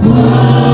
Wow.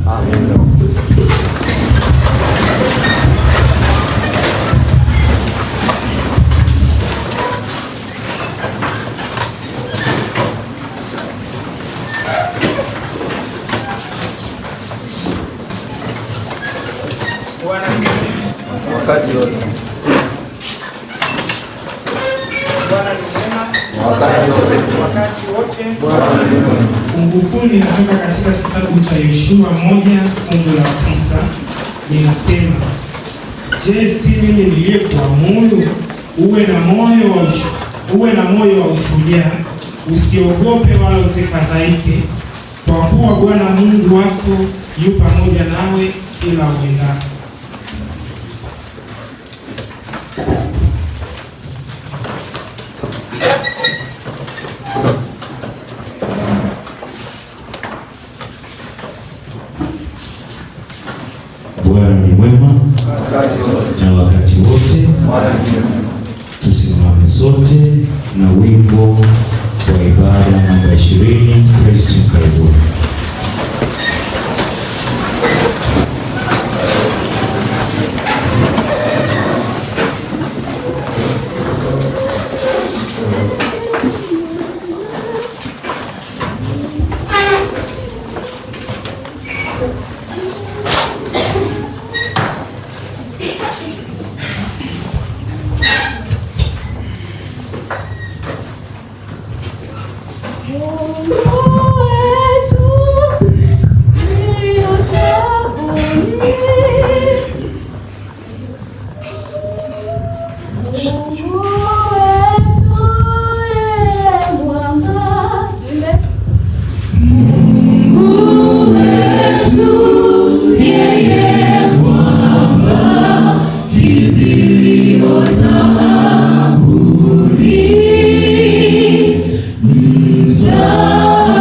Amen. Wakati wote. Bwana ni mwema wakati wote. Fungu kuu linatoka katika kitabu cha Yoshua 1 fungu la 9, linasema, je, si mimi niliyekuamuru uwe na moyo wa ushujaa, usiogope wala usifadhaike, kwa kuwa Bwana Mungu wako yu pamoja nawe kila uendako. Bwana ni mwema na wakati wote. Tusimame sote na wimbo wa ibada namba 20, Kristo karibuni. Msa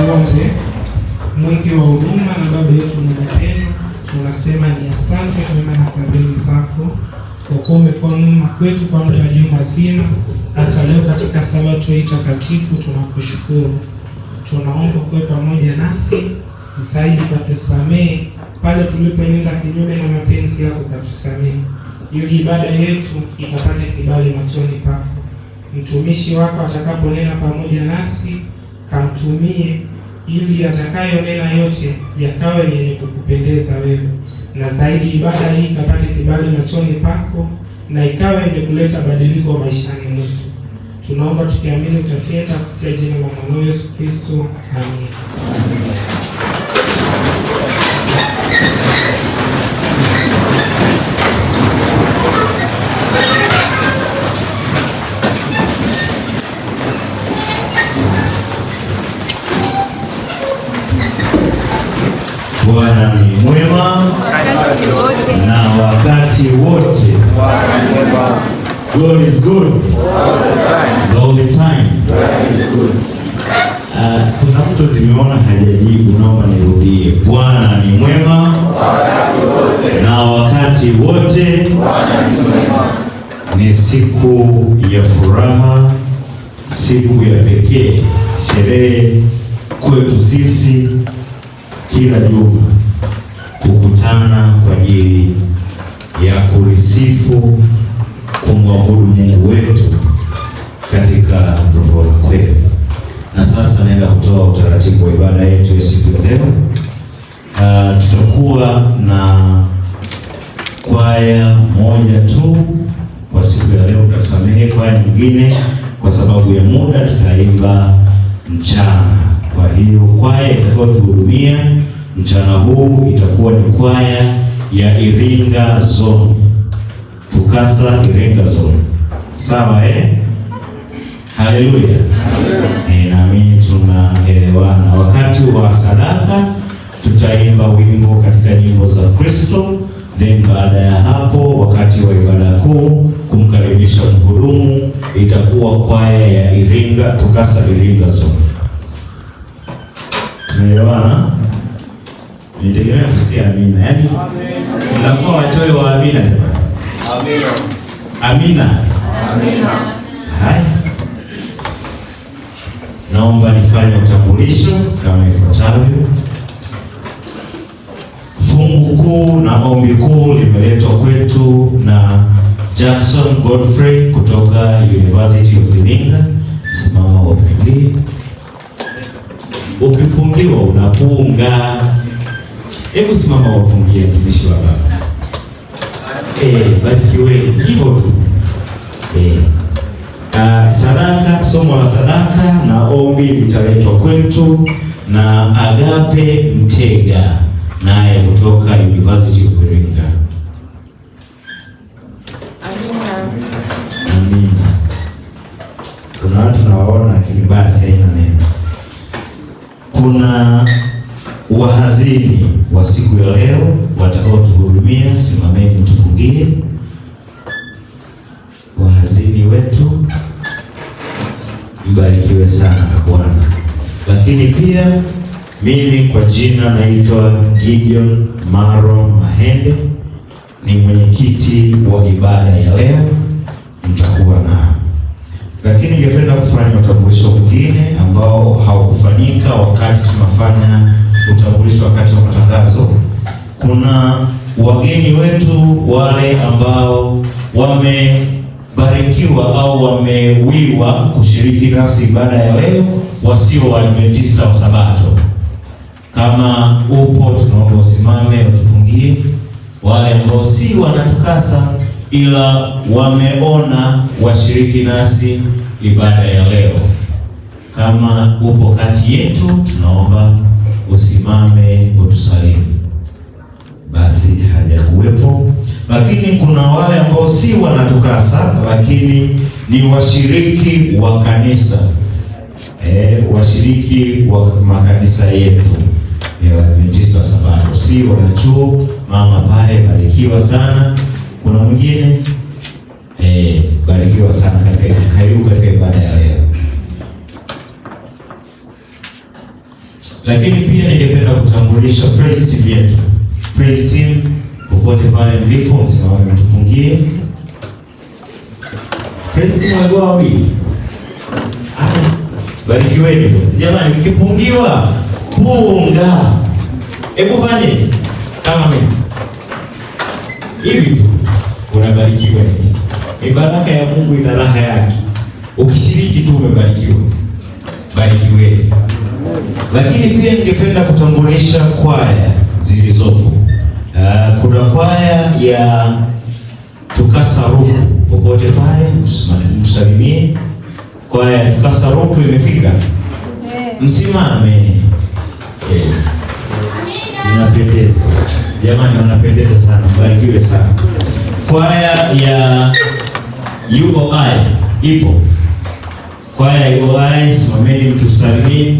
Tuombe. Mwingi wa huruma na Baba yetu mwenye mapendo, tunasema ni asante kwa mema na fadhili zako, kwa kuwa umekuwa mwema kwetu kwa muda wa juma zima. Hata leo katika Sabato hii takatifu tunakushukuru. Tunaomba kuwe pamoja nasi zaidi, katusamehe pale tulipoenda kinyume na mapenzi yako, katusamehe ili ibada yetu ikapate kibali machoni pako. Mtumishi wako atakaponena pamoja nasi, kamtumie ili atakayonena yote yakawe yenye kukupendeza wewe, na zaidi ibada hii ikapate kibali machoni pako na ikawe yenye kuleta badiliko maishani mwetu. Tunaomba tukiamini utatenda, kupitia jina la Mwana Yesu Kristo, amina. Bwana ni mwema Wakati wote. na wakati wote. Bwana ni mwema. God is good All the time. all the time. God is good. Kuna mtu nimeona hajajibu, naomba nirudie. Bwana ni mwema Wakati wote. na wakati wote. Bwana ni mwema. Ni siku ya furaha, siku ya pekee, sherehe kwetu sisi kila juma kukutana kwa ajili ya kulisifu, kumwabudu Mungu wetu katika roho la kweli. Na sasa naenda kutoa utaratibu wa ibada yetu ya siku ya leo. Tutakuwa na kwaya moja tu kwa siku ya leo. Tutasamehe kwaya nyingine kwa sababu ya muda, tutaimba mchana. Kwa hiyo kwaya itakayotuhudumia mchana huu itakuwa ni kwaya ya Iringa Zone, TUCASA Iringa Zone. Sawa Haleluya. Naamini tunaelewana. Wakati wa sadaka tutaimba wimbo katika nyimbo za Kristo, then baada ya hapo wakati wa ibada kuu kumkaribisha mhudumu itakuwa kwaya ya Iringa, TUCASA Iringa Zone. Tunaelewana? Nitegemea kusikia amina. Yaani mnakuwa wachoyo wa amina jamani. Amina. Amina. Amina. Haya. Naomba nifanye utambulisho kama ifuatavyo. Fungu kuu na ombi kuu limeletwa kwetu na Jackson Godfrey kutoka University of Iringa. Simama wapungie. Ukipungiwa unapunga. Hebu simama wapungie, mtumishi wa Baba. Barikiwe hivyo tu. Sadaka, somo la sadaka na ombi litaletwa kwetu na Agape Mtega, naye kutoka University of Iringa. Amina. Kuna watu nawaona lakini basi haina neno. Kuna wahazini wa siku ya leo watakao tuhudumia. Simameni mtupungie. Wahazini wetu, mbarikiwe sana na Bwana. Lakini pia mimi kwa jina naitwa Gideon Maro Mahende, ni mwenyekiti wa ibada ya leo, mtakuwa nao. Lakini ningependa kufanya utambulisho mwingine ambao haukufanyika wakati tunafanya utambulisho wakati wa matangazo. Kuna wageni wetu wale ambao wamebarikiwa au wamewiwa kushiriki nasi ibada ya leo, wasio Waadventista wa Sabato. Kama upo, tunaomba usimame utupungie. Wale ambao si wanatukasa ila wameona washiriki nasi ibada ya leo, kama upo kati yetu, tunaomba usimame utusalimu. Basi hajakuwepo. Lakini kuna wale ambao si wanatukasa lakini ni washiriki wa kanisa, washiriki wa makanisa yetu ya Waadventista wa Sabato, si wanachuo. Mama pale, barikiwa sana. Kuna mwingine barikiwa sana karibu katika ibada ya leo. Lakini pia ningependa kutambulisha praise team yetu. Praise team, popote pale mlipo, msimame tupungie. Praise team walikuwa wawili. Barikiweni. Jamani, mkipungiwa punga. Hebu fanye kama mimi. Hivi tu unabarikiwa. Ni baraka ya Mungu, ina raha yake. Ukishiriki tu umebarikiwa. Barikiweni. Lakini pia ningependa kutambulisha kwaya zilizopo. Kuna kwaya ya Tukasa Ruku, popote pale msalimie. Kwaya ya Tukasa Ruku imefika. Msimame. Inapendeza. Jamani, wanapendeza sana. Barikiwe sana. Kwaya ya UOI ipo. Kwaya ya UOI, simameni mtusalimie.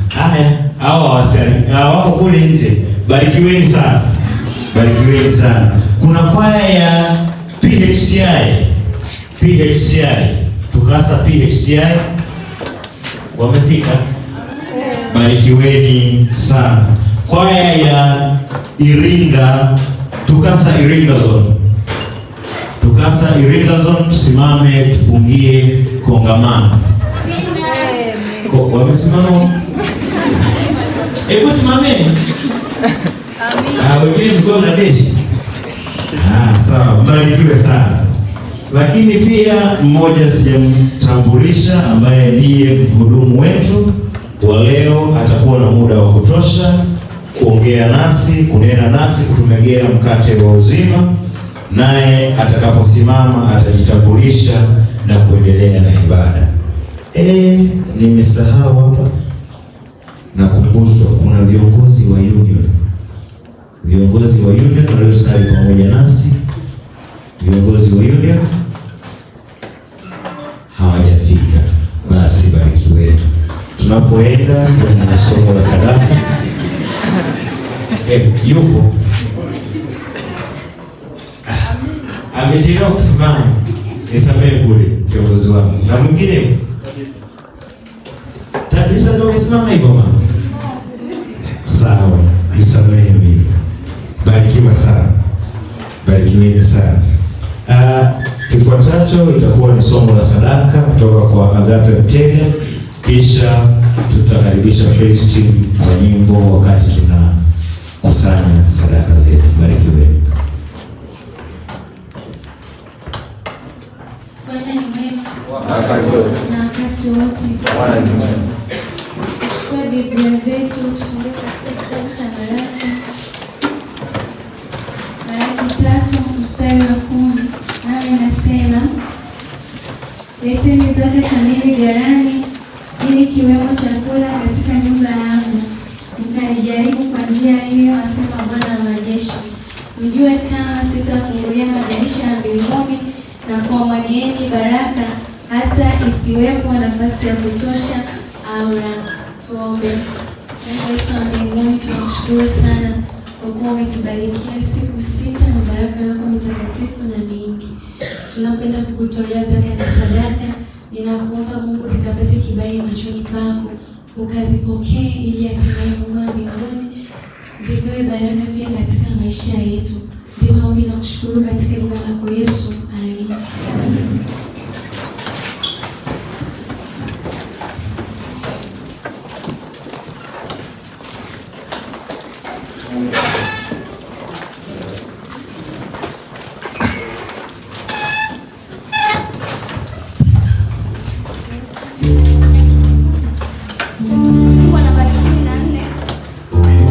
Haya, wako kule nje. Barikiweni sana. Barikiweni sana. Kuna kwaya ya PHCI. Tukasa PHCI wamefika. Barikiweni sana. Kwaya ya Iringa, Tukasa Iringa Zone. Tukasa Iringa Zone, tusimame tupungie kongamano. Wamesimama? Hebu simameni. Wengine mko na deshi. Sawa, barikiwe sana. Lakini pia mmoja sijamtambulisha, ambaye ndiye mhudumu wetu wa leo, atakuwa na muda wa kutosha kuongea nasi, kunena nasi, kutumegea mkate wa uzima, naye atakaposimama atajitambulisha na kuendelea na ibada. Nimesahau hapa. Nakumbushwa kuna viongozi wa union. Viongozi wa union waliosali pamoja nasi. Viongozi wa union hawajafika. Basi barikiweni. Tunapoenda kwenye somo la sadaka. Yupo. Amechelewa kusimama. Nisamehe kule kiongozi wangu. Na mwingine Tabisa ndio kisimama hivyo mama. Sawa, nisamehe mimi. Barikiwa sana. Barikiweni sana. Kifuatacho itakuwa ni somo la sadaka kutoka kwa Agape Mtega, kisha tutakaribisha praise team kwa nyimbo wakati tunakusanya sadaka zetu. Barikiweni. Bwana ni mwema. Wakati wote. Na wakati wote. Bwana ni mwema. Kwa Biblia zetu tufungue katika kitabu cha Malaki. Malaki 3 mstari wa 10. Nami nasema, leteni zaka kamili ghalani, ili kiwemo chakula katika nyumba yangu, mkanijaribu kwa njia hiyo, asema Bwana wa majeshi, mjue kama sitafungulia madirisha ya mbinguni na kuwamwagieni baraka hata isiwepo nafasi ya kutosha au la. Tuombe. Mungu wetu wa mbinguni, tunakushukuru sana kwa kuwa umetubarikia siku 6 na baraka yako mtakatifu na mingi. Tunapenda kukutolea zaka na sadaka. Ninakuomba Mungu zikapate kibali machoni pako, ukazipokee ili hatimaye Mungu wa mbinguni zipewe baraka pia katika maisha yetu. Ndilo ombi na kushukuru katika jina lako Yesu. Amina. Kwa nambari 64.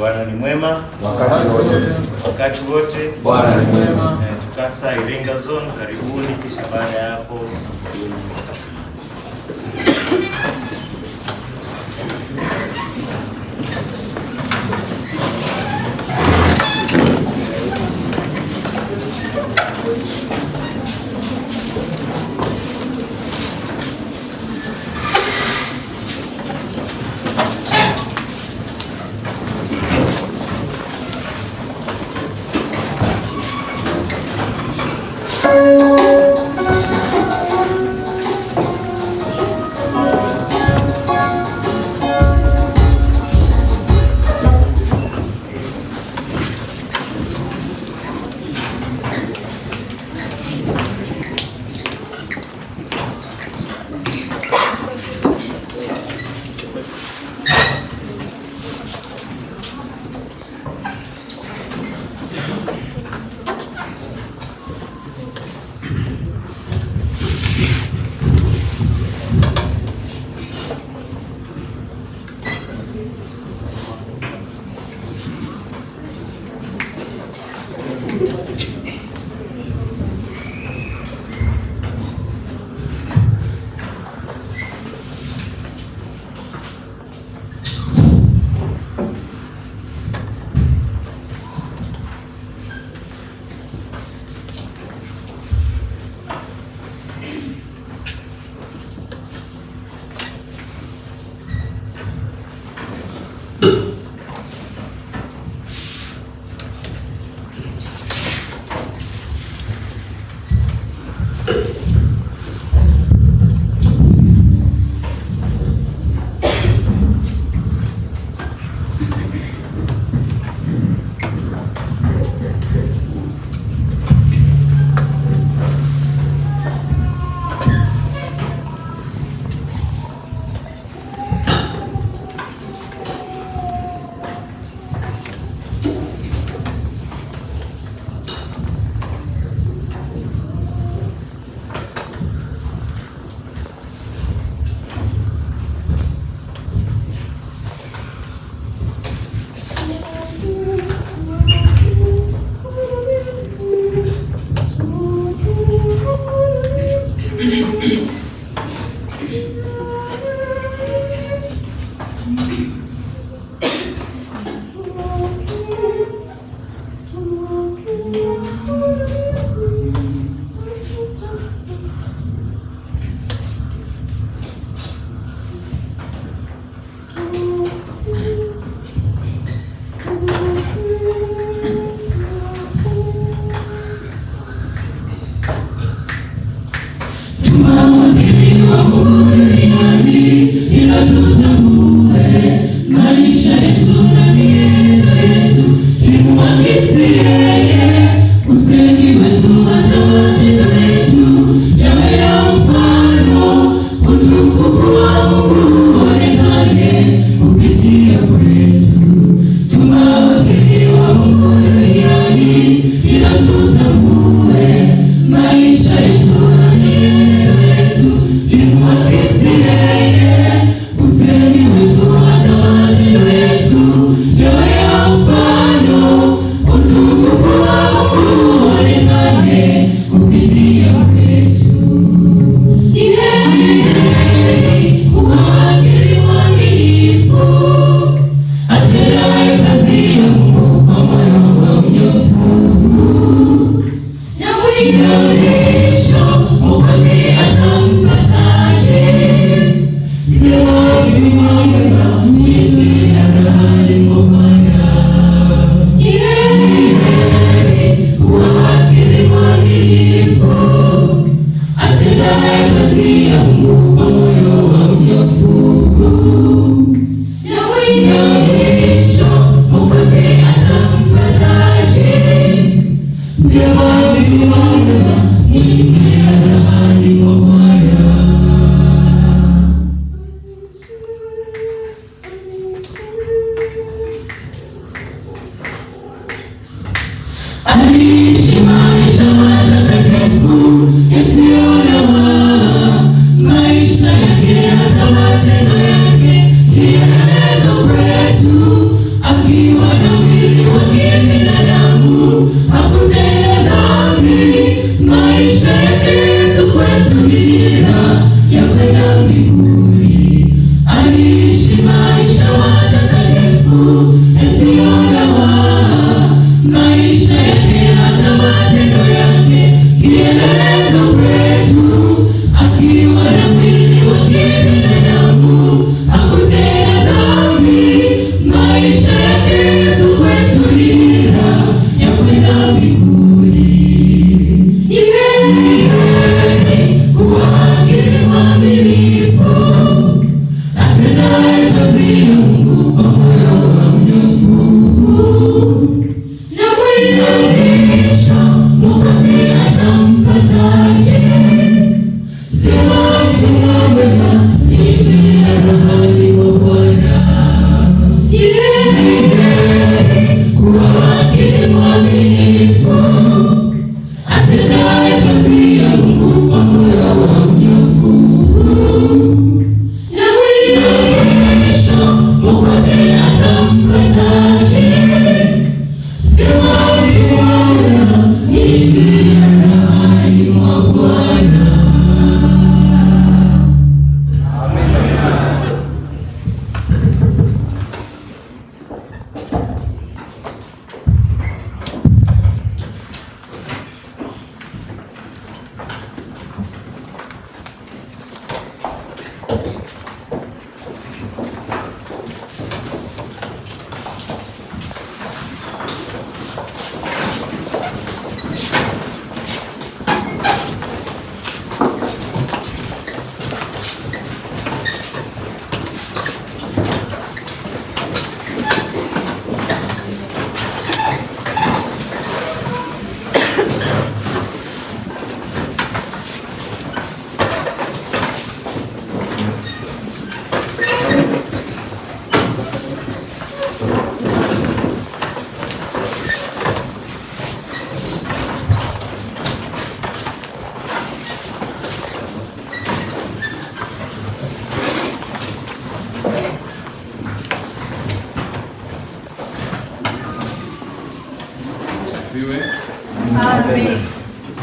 Bwana ni mwema wakati wote. Bwana ni mwema. TUCASA Iringa Zone, karibuni. Kisha baada ya hapo maisha yetu na mienendo yetu imwakisi yeye, usemi wetu hata matendo yetu yawe ya mfano, utukufu wa Mungu uonekane kupitia kwetu. Tuna wageni wa Mungu duniani, ila tutambue maisha yetu na mienendo yetu imwakisi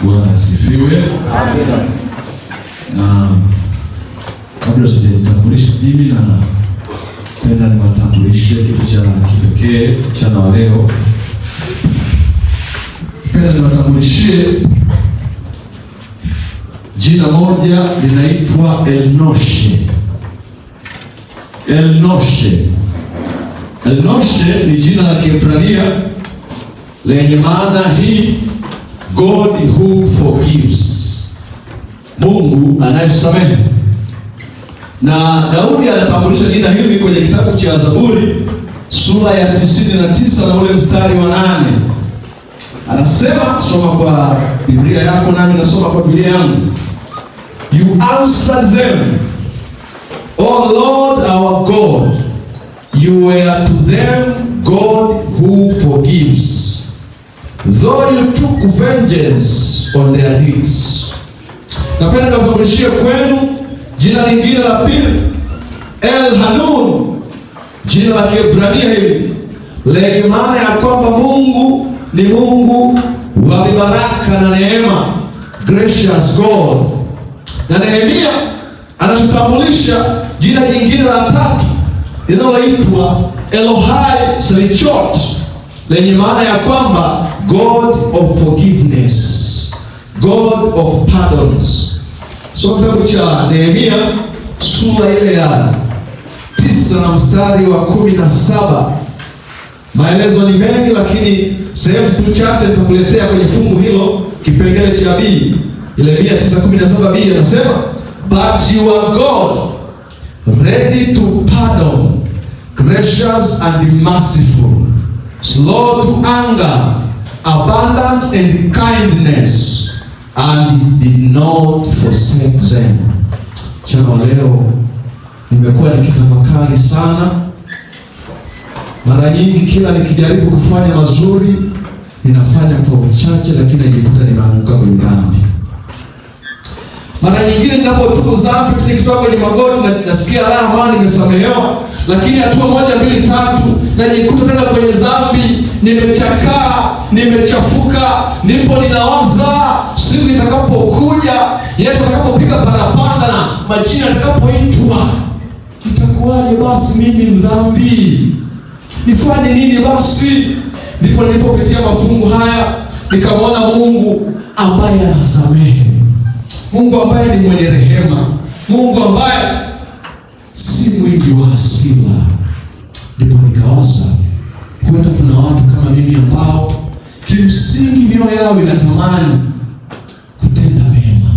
Bwana asifiwe. Amina. Na kabla sijajitambulisha mimi, na penda niwatambulishe kitu cha kipekee mchana wa leo. Penda niwatambulishie jina moja linaitwa Elnoshe. Elnoshe. Elnoshe ni jina la Kiebrania lenye maana hii, God who forgives, Mungu anayesamehe. Na Daudi anatambulisha jina hili kwenye kitabu cha Zaburi sura ya 99 na ule mstari wa 8. Anasema, soma kwa Biblia yako nami nasoma kwa Biblia yangu. You answered them, O Lord our God, you were to them God who forgives, though you took vengeance on their deeds. Napenda niwatambulishe kwenu jina lingine la pili, El Hanun, jina la Kiebrania hili lenye maana ya kwamba Mungu ni Mungu wa baraka na neema, gracious God. Na Nehemia anatutambulisha jina jingine la tatu linaloitwa Elohai Selichot, lenye maana ya kwamba God of forgiveness, God of pardons. So kitabu cha Nehemia sura ile ya 9 na mstari wa 17. Maelezo ni mengi, lakini sehemu tu chache nitakuletea kwenye fungu hilo, kipengele cha B. Nehemia 9:17b anasema, but you are God, ready to pardon, gracious and merciful, slow to anger, abundant in kindness, and did not forsake them. Chana leo nimekuwa nikitafakari sana. Mara nyingi kila nikijaribu kufanya mazuri ninafanya kwa uchache, lakini najikuta nimeanguka kwenye dhambi. Mara nyingine ninapotubu dhambi nikitoka kwenye magoti na nasikia raha, maana nimesamehewa, lakini hatua moja mbili tatu najikuta tena kwenye dhambi, nimechakaa, nimechafuka. Ndipo ninawaza siku itakapokuja, Yesu atakapopiga parapanda na majina atakapoitwa, itakuwaje basi mimi mdhambi? Nifanye nini basi? Ndipo nilipopitia mafungu haya nikamwona Mungu ambaye anasamehe, Mungu ambaye ni mwenye rehema, Mungu ambaye si mwingi wa hasira. Ndipo nikawaza, huenda kuna watu kama mimi ambao kimsingi mioyo yao inatamani kutenda mema,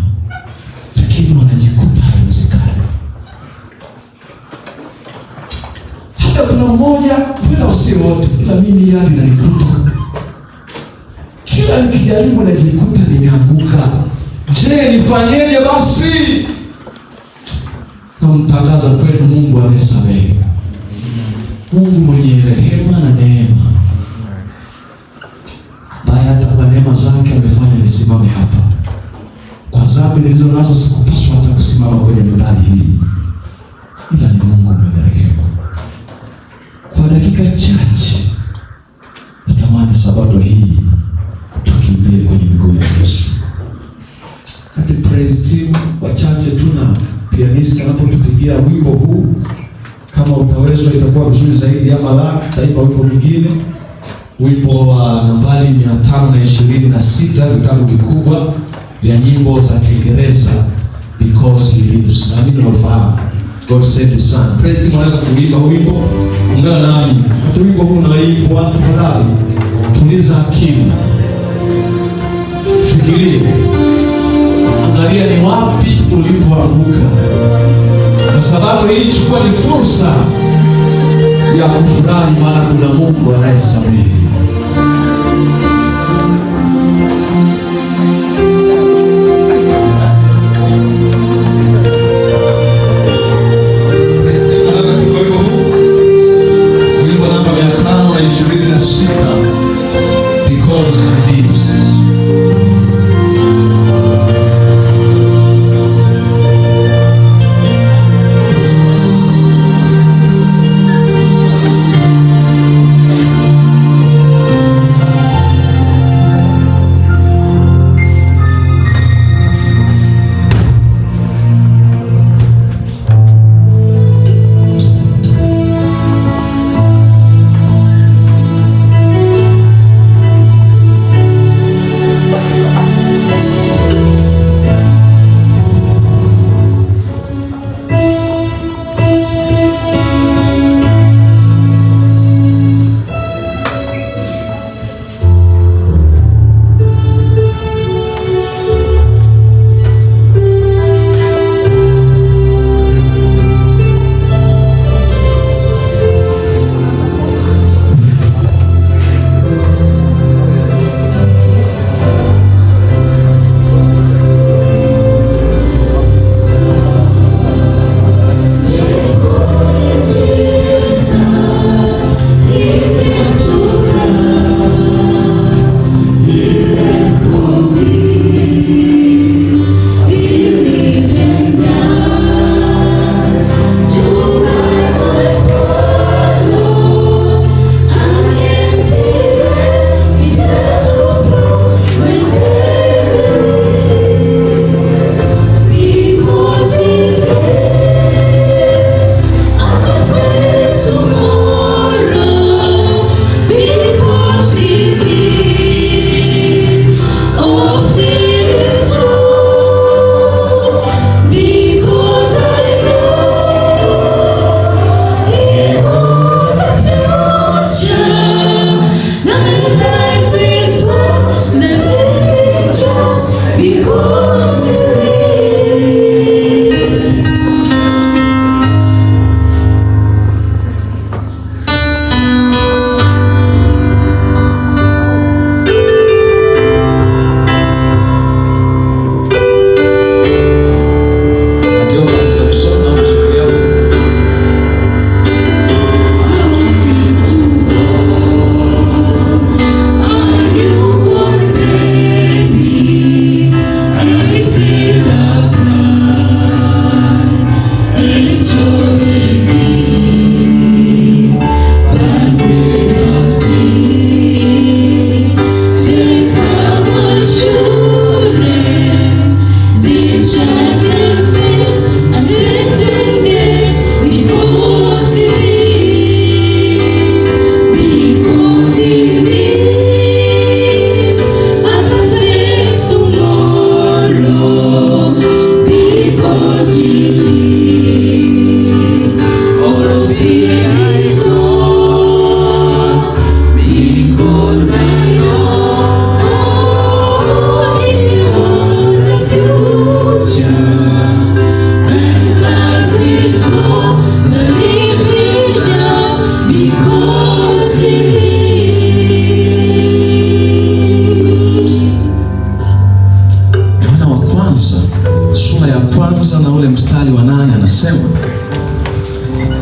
lakini wanajikuta haiwezekani. Hata kuna mmoja, huenda wasio wote, ila mimi yali nalikuta kila nikijaribu najikuta nimeanguka. Je, nifanyeje basi? Namtangaza kwenu Mungu anayesamehe, Mungu mwenye rehema na neema, ambaye hata kwa neema zake amefanya nisimame hapa. Kwa sababu nilizo nazo sikupaswa hata kusimama kwenye mimbari hii, ila ni Mungu mwenye rehema. Kwa dakika chache natamani sabato hii tukimbie kwenye miguu ya Yesu. Kati praise team wachache tu na pianist anapotupigia wimbo huu, kama utawezwa itakuwa vizuri zaidi, ama la taifa wimbo mwingine, wimbo wa nambari 526, vitabu vikubwa vya nyimbo za Kiingereza, Because He Lives. Na mimi nafahamu God save you son. Praise team wanaweza kuimba wimbo. Ungana nami. Hata wimbo huu unaimbwa, tafadhali tuliza akili. Fikirie. Angalia ni wapi ulipoanguka. Kwa sababu hii chukua ni fursa ya kufurahi, maana kuna Mungu anayesamehe.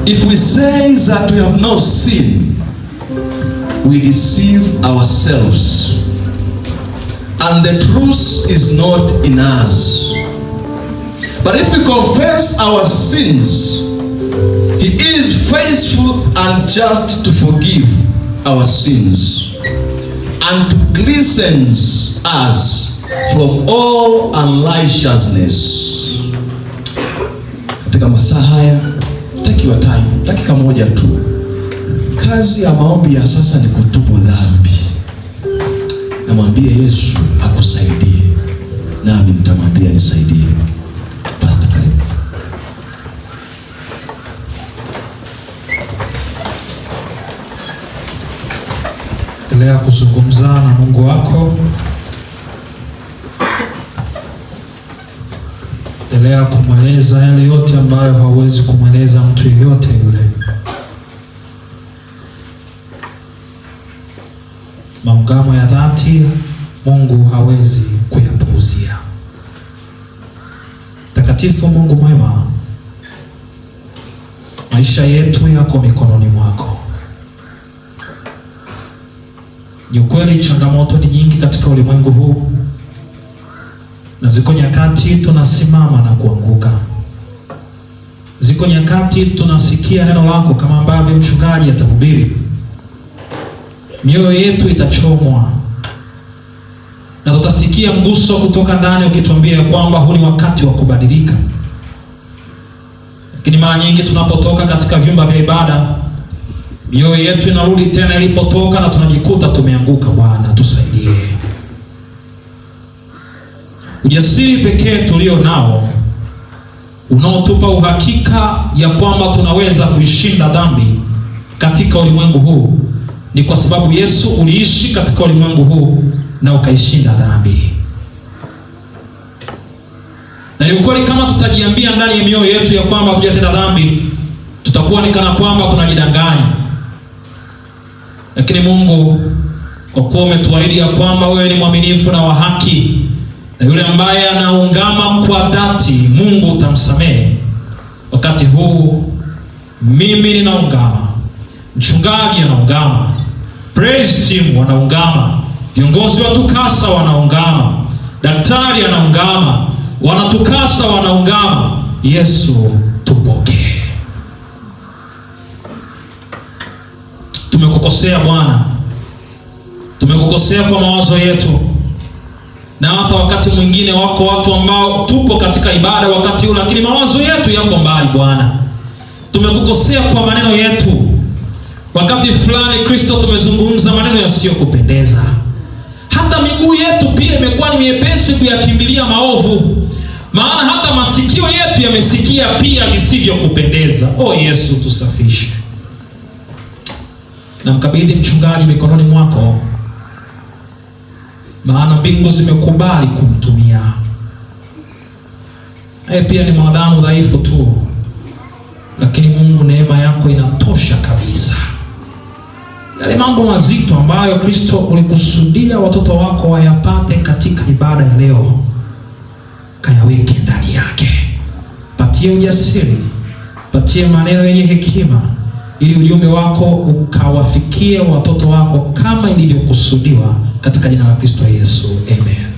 If we say that we have no sin, we deceive ourselves, and the truth is not in us. But if we confess our sins, He is faithful and just to forgive our sins and to cleanse us from all unrighteousness. Katika masaa haya, take your time, dakika moja tu. Kazi ya maombi ya sasa ni kutubu dhambi. Namwambie Yesu akusaidie, nami nitamwambia nisaidie. Pastor, karibu. endelea kuzungumza na Mungu wako. Endelea kumweleza yale yote ambayo hauwezi kumweleza mtu yeyote yule. Maungamo ya dhati Mungu hawezi kuyapuuzia. Takatifu Mungu mwema, maisha yetu yako mikononi mwako. Ni ukweli changamoto ni nyingi katika ulimwengu huu, na ziko nyakati tunasimama na kuanguka. Ziko nyakati tunasikia neno lako kama ambavyo mchungaji atahubiri, mioyo yetu itachomwa na tutasikia mguso kutoka ndani ukituambia kwamba huu ni wakati wa kubadilika. Lakini mara nyingi tunapotoka katika vyumba vya ibada, mioyo yetu inarudi tena ilipotoka na tunajikuta tumeanguka. Bwana tusaidie. Ujasiri pekee tulio nao unaotupa uhakika ya kwamba tunaweza kuishinda dhambi katika ulimwengu huu ni kwa sababu Yesu uliishi katika ulimwengu huu na ukaishinda dhambi. Na ni ukweli kama tutajiambia ndani ya mioyo yetu ya kwamba hatujatenda dhambi, tutakuwa ni kana kwamba tunajidanganya. Lakini Mungu, kwa kuwa umetuahidi ya kwamba wewe ni mwaminifu na wa haki, na yule ambaye anaungama kwa dhati Mungu utamsamehe. Wakati huu mimi ninaungama, mchungaji anaungama, praise team wanaungama, viongozi wa TUCASA wanaungama, daktari anaungama, wanatukasa wanaungama. Yesu tupokee. Tumekukosea Bwana, tumekukosea kwa mawazo yetu, na hata wakati mwingine wako watu ambao tupo katika ibada wakati huu, lakini mawazo yetu yako mbali Bwana. Tumekukosea kwa maneno yetu. Wakati fulani Kristo tumezungumza maneno yasiyokupendeza. Hata miguu yetu pia imekuwa ni miepesi kuyakimbilia maovu, maana hata masikio yetu yamesikia pia visivyokupendeza. O Yesu tusafishe. Na mkabidhi mchungaji mikononi mwako, maana mbingu zimekubali kumtumia. Pia ni mwanadamu dhaifu tu, lakini Mungu neema yako inatosha kabisa. Yale mambo mazito ambayo Kristo ulikusudia watoto wako wayapate katika ibada ya leo, kayaweke ndani yake. Patie ujasiri, patie maneno yenye hekima, ili ujumbe wako ukawafikie watoto wako kama ilivyokusudiwa, katika jina la Kristo Yesu. Amen.